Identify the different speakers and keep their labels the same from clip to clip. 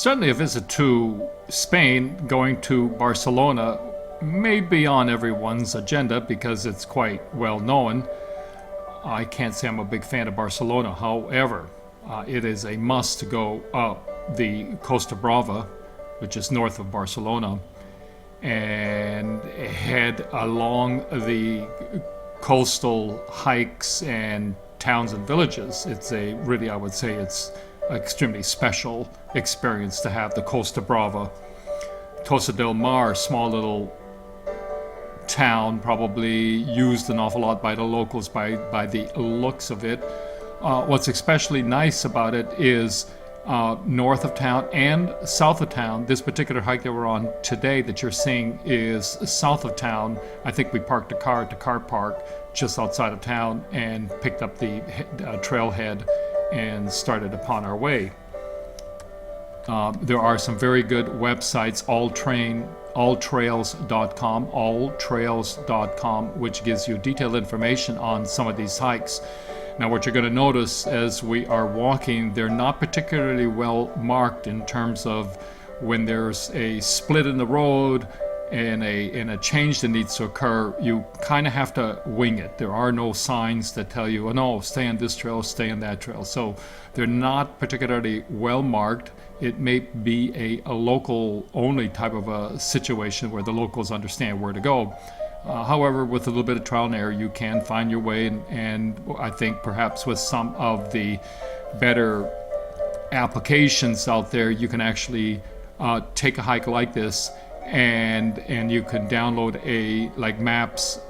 Speaker 1: Certainly a visit to Spain, going to Barcelona, may be on everyone's agenda because it's quite well known. I can't say I'm a big fan of Barcelona. However, it is a must to go up the Costa Brava, which is north of Barcelona, and head along the coastal hikes and towns and villages. It's a really, I would say, it's an extremely special experience to have the Costa Brava. Tossa De Mar, small little town, probably used an awful lot by the locals by the looks of it. What's especially nice about it is north of town and south of town. This particular hike that we're on today that you're seeing is south of town. I think we parked a car at the car park just outside of town and picked up the trailhead and started upon our way. There are some very good websites, alltrails.com, which gives you detailed information on some of these hikes. Now, what you're going to notice as we are walking, they're not particularly well marked in terms of when there's a split in the road and a change that needs to occur. You kind of have to wing it. There are no signs that tell you, oh no, stay on this trail, stay on that trail. So they're not particularly well marked. It may be a local only type of a situation where the locals understand where to go. However, with a little bit of trial and error, you can find your way, and I think perhaps with some of the better applications out there, you can actually take a hike like this, and you can download a like maps.me.com,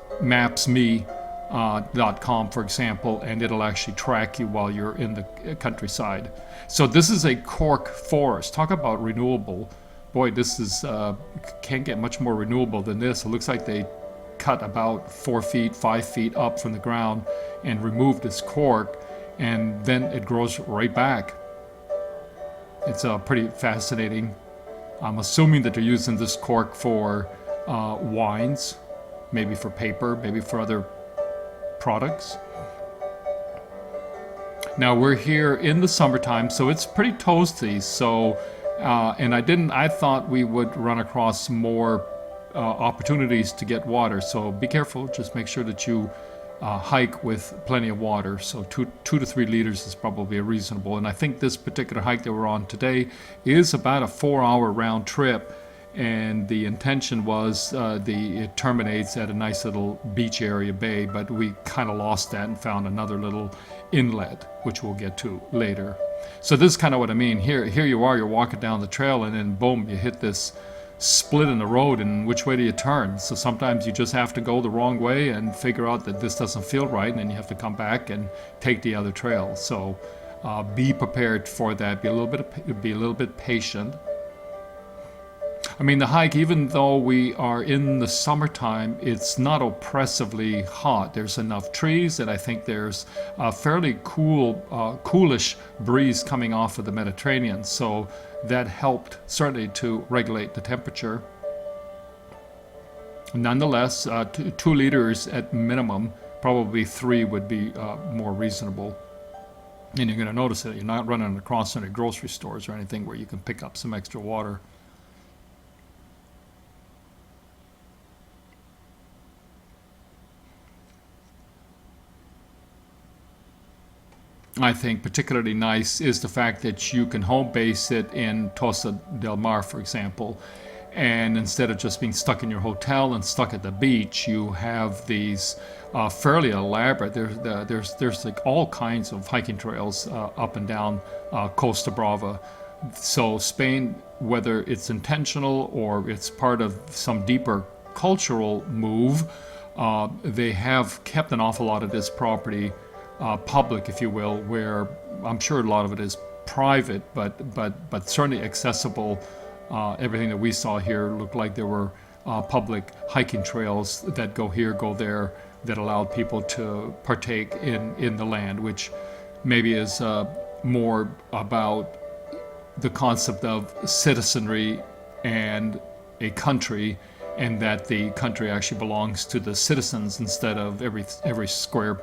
Speaker 1: for example, and it'll actually track you while you're in the countryside. So this is a cork forest. Talk about renewable. Boy, this is can't get much more renewable than this. It looks like they cut about 4 feet, 5 feet up from the ground and remove this cork, and then it grows right back. It's pretty fascinating. I'm assuming that they're using this cork for wines, maybe for paper, maybe for other products. Now we're here in the summertime, so it's pretty toasty. So, and I thought we would run across more opportunities to get water. So be careful. Just make sure that you hike with plenty of water. So two to 3 liters is probably reasonable. And I think this particular hike that we're on today is about a 4-hour round trip. And the intention was it terminates at a nice little beach area bay, but we kind of lost that and found another little inlet, which we'll get to later. So this is kind of what I mean. Here you are, you're walking down the trail, and then boom, you hit this split in the road, and which way do you turn? So sometimes you just have to go the wrong way and figure out that this doesn't feel right, and then you have to come back and take the other trail. So be prepared for that. Be a little bit patient. I mean, the hike, even though we are in the summertime, it's not oppressively hot. There's enough trees, and I think there's a fairly coolish breeze coming off of the Mediterranean. So that helped certainly to regulate the temperature. Nonetheless, 2 liters at minimum, probably 3 would be more reasonable. And you're going to notice that you're not running across any grocery stores or anything where you can pick up some extra water. I think particularly nice is the fact that you can home base it in Tossa De Mar, for example, and instead of just being stuck in your hotel and stuck at the beach, you have these fairly elaborate. There's like all kinds of hiking trails up and down Costa Brava. So Spain, whether it's intentional or it's part of some deeper cultural move, they have kept an awful lot of this property public, if you will, where I'm sure a lot of it is private, but certainly accessible. Everything that we saw here looked like there were public hiking trails that go here, go there, that allowed people to partake in the land, which maybe is more about the concept of citizenry and a country, and that the country actually belongs to the citizens instead of every square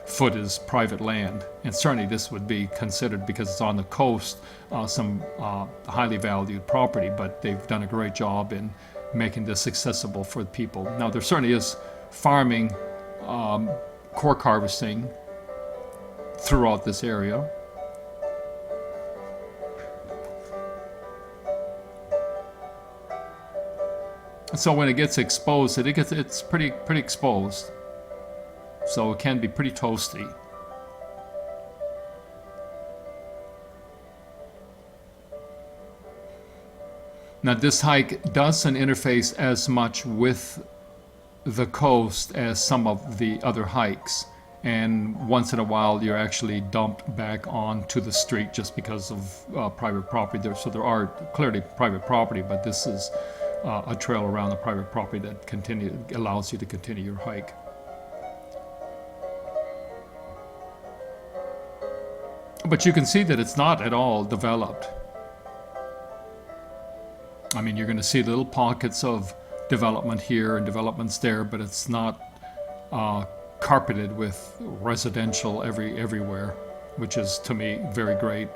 Speaker 1: foot is private land. And certainly this would be considered, because it's on the coast, some highly valued property, but they've done a great job in making this accessible for the people. Now there certainly is farming, cork harvesting throughout this area. So when it gets exposed, it's pretty exposed. So it can be pretty toasty. Now this hike doesn't interface as much with the coast as some of the other hikes. And once in a while you're actually dumped back onto the street just because of private property there. So there are clearly private property, but this is a trail around the private property that allows you to continue your hike. But you can see that it's not at all developed. I mean, you're going to see little pockets of development here and developments there, but it's not carpeted with residential everywhere, which is, to me, very great.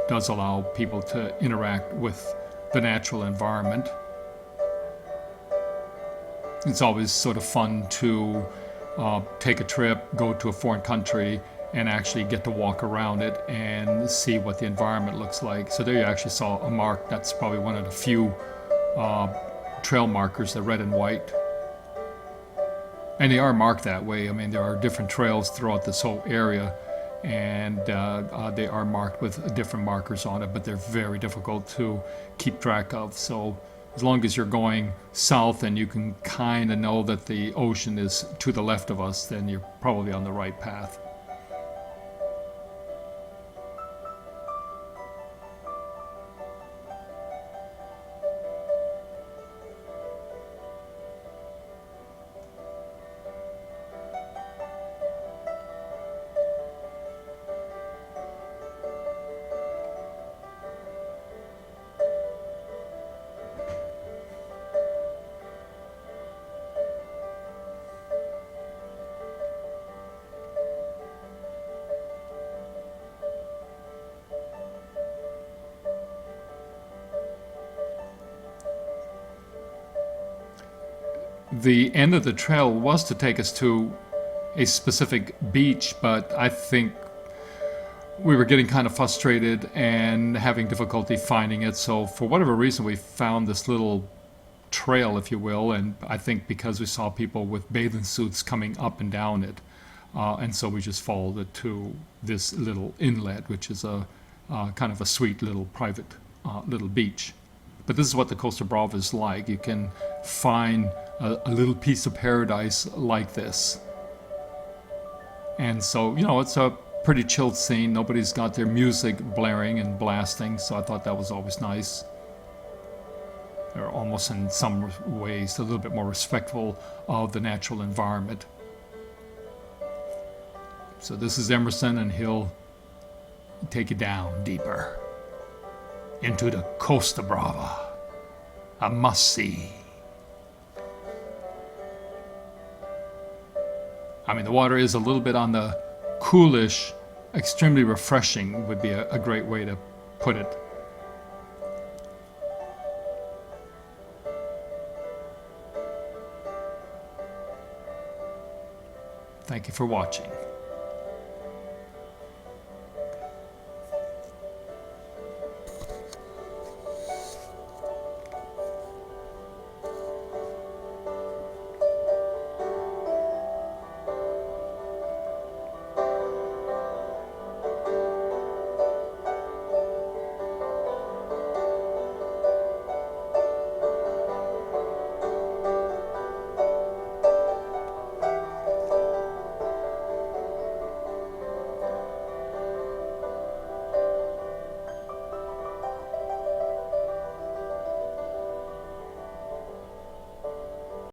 Speaker 1: Does allow people to interact with the natural environment. It's always sort of fun to take a trip, go to a foreign country, and actually get to walk around it and see what the environment looks like. So there you actually saw a mark. That's probably one of the few trail markers, the red and white. And they are marked that way. I mean, there are different trails throughout this whole area, and they are marked with different markers on it, but they're very difficult to keep track of. So as long as you're going south and you can kind of know that the ocean is to the left of us, then you're probably on the right path. The end of the trail was to take us to a specific beach, but I think we were getting kind of frustrated and having difficulty finding it. So for whatever reason, we found this little trail, if you will, and I think because we saw people with bathing suits coming up and down it, and so we just followed it to this little inlet, which is a kind of a sweet little private little beach. But this is what the Costa Brava is like. You can find a little piece of paradise like this. And so, you know, it's a pretty chilled scene. Nobody's got their music blaring and blasting, so I thought that was always nice. They're almost in some ways a little bit more respectful of the natural environment. So this is Emerson, and he'll take you down deeper into the Costa Brava, a must-see. I mean, the water is a little bit on the coolish, extremely refreshing would be a great way to put it. Thank you for watching.